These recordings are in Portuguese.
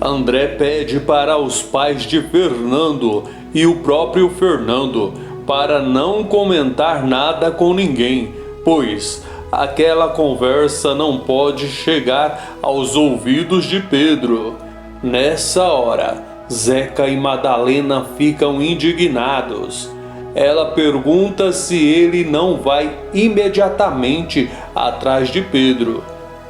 André pede para os pais de Fernando e o próprio Fernando para não comentar nada com ninguém, pois aquela conversa não pode chegar aos ouvidos de Pedro. Nessa hora, Zeca e Madalena ficam indignados. Ela pergunta se ele não vai imediatamente atrás de Pedro.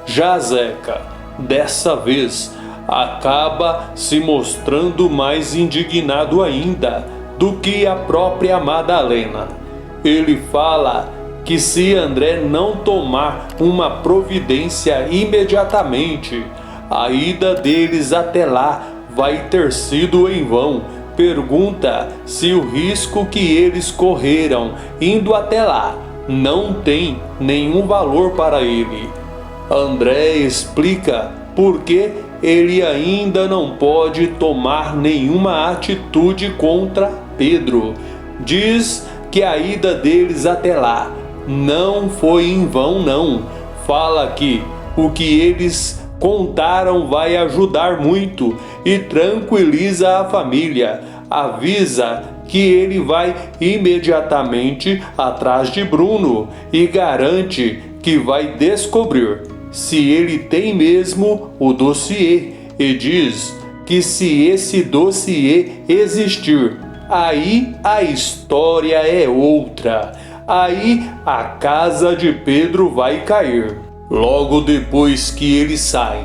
Já Zeca, dessa vez, acaba se mostrando mais indignado ainda do que a própria Madalena. Ele fala que se André não tomar uma providência imediatamente, a ida deles até lá vai ter sido em vão. Pergunta se o risco que eles correram indo até lá não tem nenhum valor para ele. André explica por que ele ainda não pode tomar nenhuma atitude contra Pedro. Diz que a ida deles até lá não foi em vão não. Fala que o que eles contaram vai ajudar muito e tranquiliza a família. Avisa que ele vai imediatamente atrás de Bruno e garante que vai descobrir se ele tem mesmo o dossiê e diz que se esse dossiê existir, aí a história é outra. Aí a casa de Pedro vai cair. Logo depois que ele sai,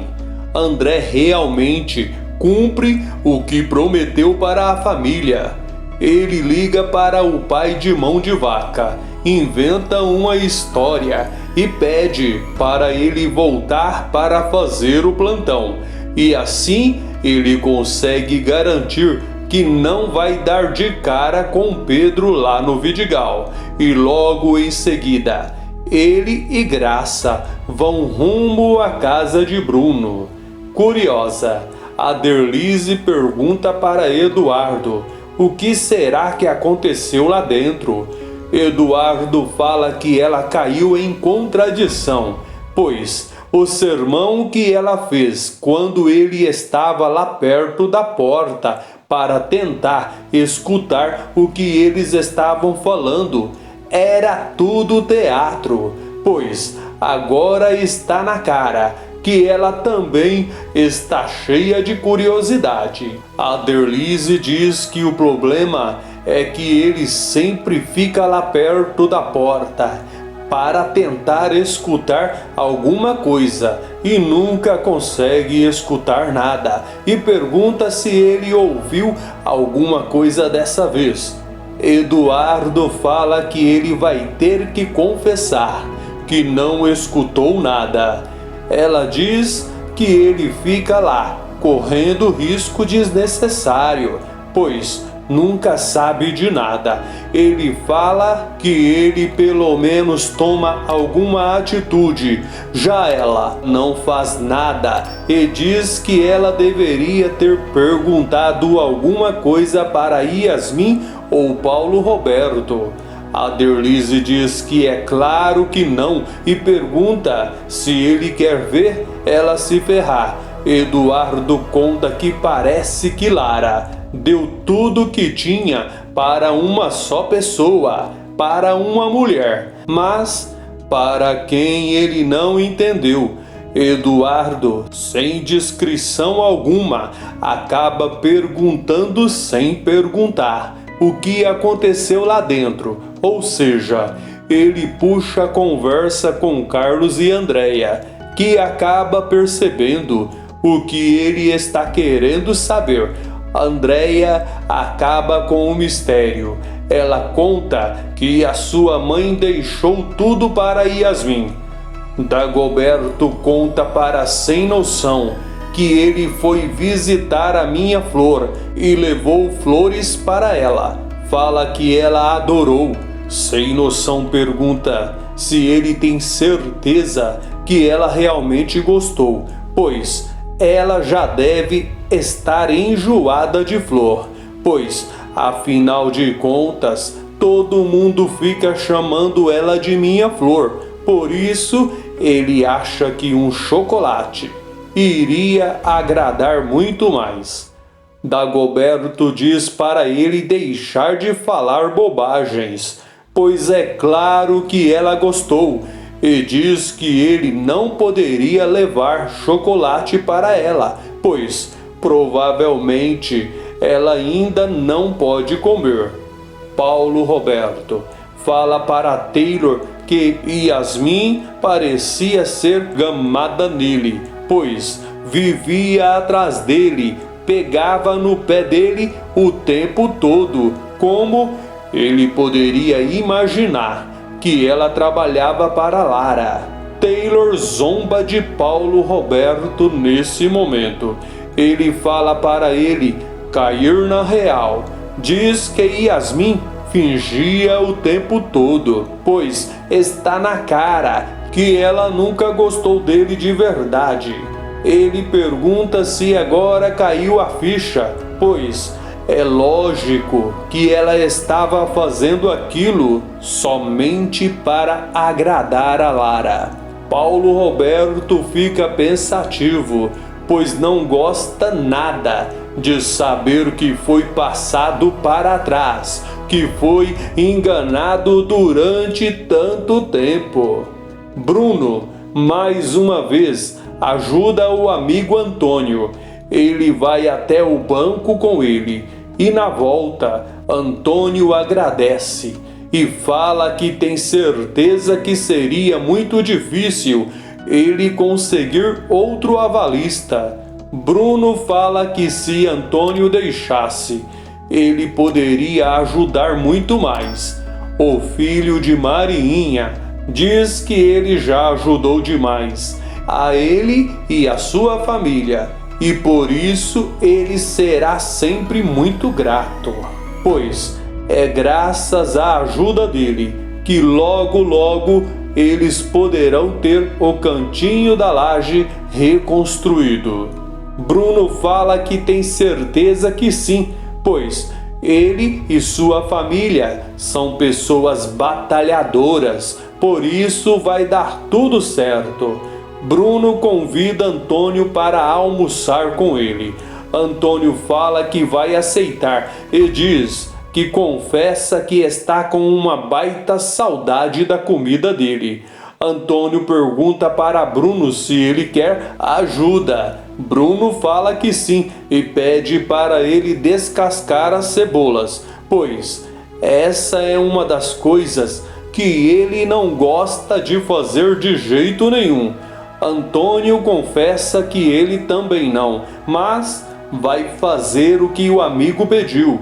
André realmente cumpre o que prometeu para a família. Ele liga para o pai de Mão de Vaca, inventa uma história e pede para ele voltar para fazer o plantão. E assim ele consegue garantir que não vai dar de cara com Pedro lá no Vidigal. E logo em seguida, ele e Graça vão rumo à casa de Bruno. Curiosa, a Derlise pergunta para Eduardo o que será que aconteceu lá dentro. Eduardo fala que ela caiu em contradição, pois o sermão que ela fez quando ele estava lá perto da porta para tentar escutar o que eles estavam falando era tudo teatro, pois agora está na cara que ela também está cheia de curiosidade. A Derlise diz que o problema é que ele sempre fica lá perto da porta para tentar escutar alguma coisa e nunca consegue escutar nada, e pergunta se ele ouviu alguma coisa dessa vez. Eduardo fala que ele vai ter que confessar que não escutou nada. Ela diz que ele fica lá, correndo risco desnecessário, pois nunca sabe de nada. Ele fala que ele pelo menos toma alguma atitude, já ela não faz nada e diz que ela deveria ter perguntado alguma coisa para Yasmin ou Paulo Roberto. A Derlise diz que é claro que não e pergunta se ele quer ver ela se ferrar. Eduardo conta que parece que Lara deu tudo que tinha para uma só pessoa, para uma mulher, mas para quem ele não entendeu. Eduardo, sem discrição alguma, acaba perguntando sem perguntar o que aconteceu lá dentro, ou seja, ele puxa a conversa com Carlos e Andréia, que acaba percebendo o que ele está querendo saber. Andréia acaba com o mistério. Ela conta que a sua mãe deixou tudo para Yasmin. Dagoberto conta para Sem Noção que ele foi visitar a minha Flor e levou flores para ela. Fala que ela adorou. Sem Noção pergunta se ele tem certeza que ela realmente gostou, pois ela já deve estar enjoada de Flor, pois, afinal de contas, todo mundo fica chamando ela de minha Flor. Por isso, ele acha que um chocolate iria agradar muito mais. Dagoberto diz para ele deixar de falar bobagens, pois é claro que ela gostou, e diz que ele não poderia levar chocolate para ela, pois provavelmente ela ainda não pode comer. Paulo Roberto fala para Taylor que Yasmin parecia ser gamada nele, pois vivia atrás dele, pegava no pé dele o tempo todo. Como ele poderia imaginar que ela trabalhava para Lara? Taylor zomba de Paulo Roberto nesse momento. Ele fala para ele cair na real. Diz que Yasmin fingia o tempo todo, pois está na cara que ela nunca gostou dele de verdade. Ele pergunta se agora caiu a ficha, pois é lógico que ela estava fazendo aquilo somente para agradar a Lara. Paulo Roberto fica pensativo, pois não gosta nada de saber que foi passado para trás, que foi enganado durante tanto tempo. Bruno, mais uma vez, ajuda o amigo Antônio. Ele vai até o banco com ele e na volta Antônio agradece e fala que tem certeza que seria muito difícil ele conseguir outro avalista. Bruno fala que se Antônio deixasse, ele poderia ajudar muito mais. O filho de Mariinha diz que ele já ajudou demais a ele e a sua família, e por isso ele será sempre muito grato, pois é graças à ajuda dele que logo eles poderão ter o cantinho da laje reconstruído. Bruno fala que tem certeza que sim, pois ele e sua família são pessoas batalhadoras, por isso vai dar tudo certo. Bruno convida Antônio para almoçar com ele. Antônio fala que vai aceitar e diz que confessa que está com uma baita saudade da comida dele. Antônio pergunta para Bruno se ele quer ajuda. Bruno fala que sim e pede para ele descascar as cebolas, pois essa é uma das coisas que ele não gosta de fazer de jeito nenhum. Antônio confessa que ele também não, mas vai fazer o que o amigo pediu.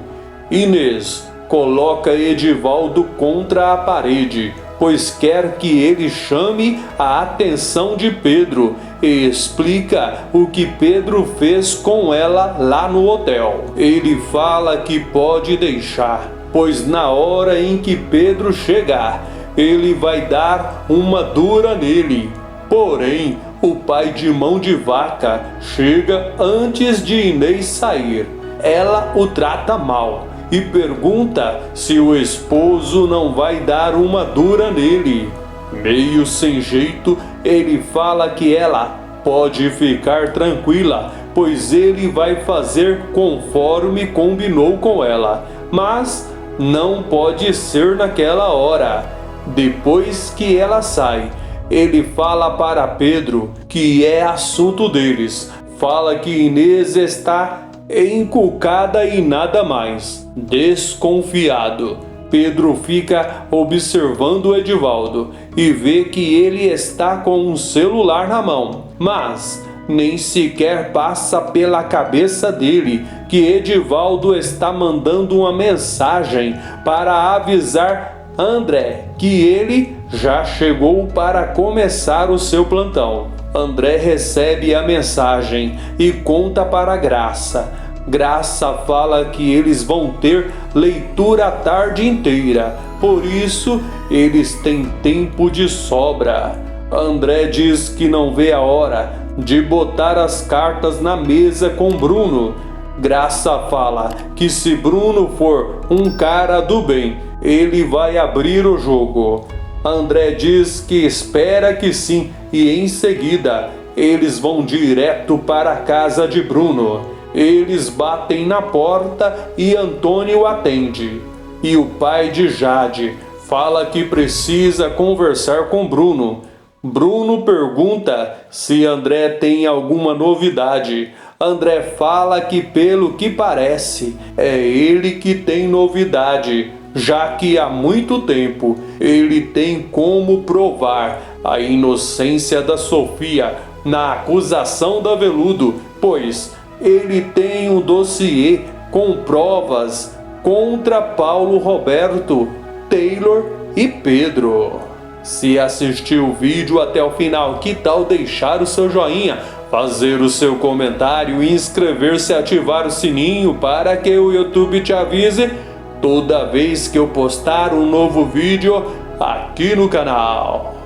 Inês coloca Edivaldo contra a parede, pois quer que ele chame a atenção de Pedro e explica o que Pedro fez com ela lá no hotel. Ele fala que pode deixar, pois na hora em que Pedro chegar, ele vai dar uma dura nele. Porém, o pai de Mão de Vaca chega antes de Inês sair. Ela o trata mal e pergunta se o esposo não vai dar uma dura nele. Meio sem jeito, ele fala que ela pode ficar tranquila, pois ele vai fazer conforme combinou com ela, mas não pode ser naquela hora. Depois que ela sai, ele fala para Pedro que é assunto deles. Fala que Inês está encucada e nada mais. Desconfiado, Pedro fica observando Edivaldo e vê que ele está com um celular na mão, mas nem sequer passa pela cabeça dele que Edivaldo está mandando uma mensagem para avisar André que ele já chegou para começar o seu plantão. André recebe a mensagem e conta para Graça. Graça fala que eles vão ter leitura a tarde inteira, por isso eles têm tempo de sobra. André diz que não vê a hora de botar as cartas na mesa com Bruno. Graça fala que se Bruno for um cara do bem, ele vai abrir o jogo. André diz que espera que sim e em seguida eles vão direto para a casa de Bruno. Eles batem na porta e Antônio atende. E o pai de Jade fala que precisa conversar com Bruno. Bruno pergunta se André tem alguma novidade. André fala que, pelo que parece, é ele que tem novidade, já que há muito tempo ele tem como provar a inocência da Sofia na acusação da Veludo, pois ele tem um dossiê com provas contra Paulo Roberto, Taylor e Pedro. Se assistiu o vídeo até o final, que tal deixar o seu joinha, fazer o seu comentário e inscrever-se e ativar o sininho para que o YouTube te avise toda vez que eu postar um novo vídeo aqui no canal.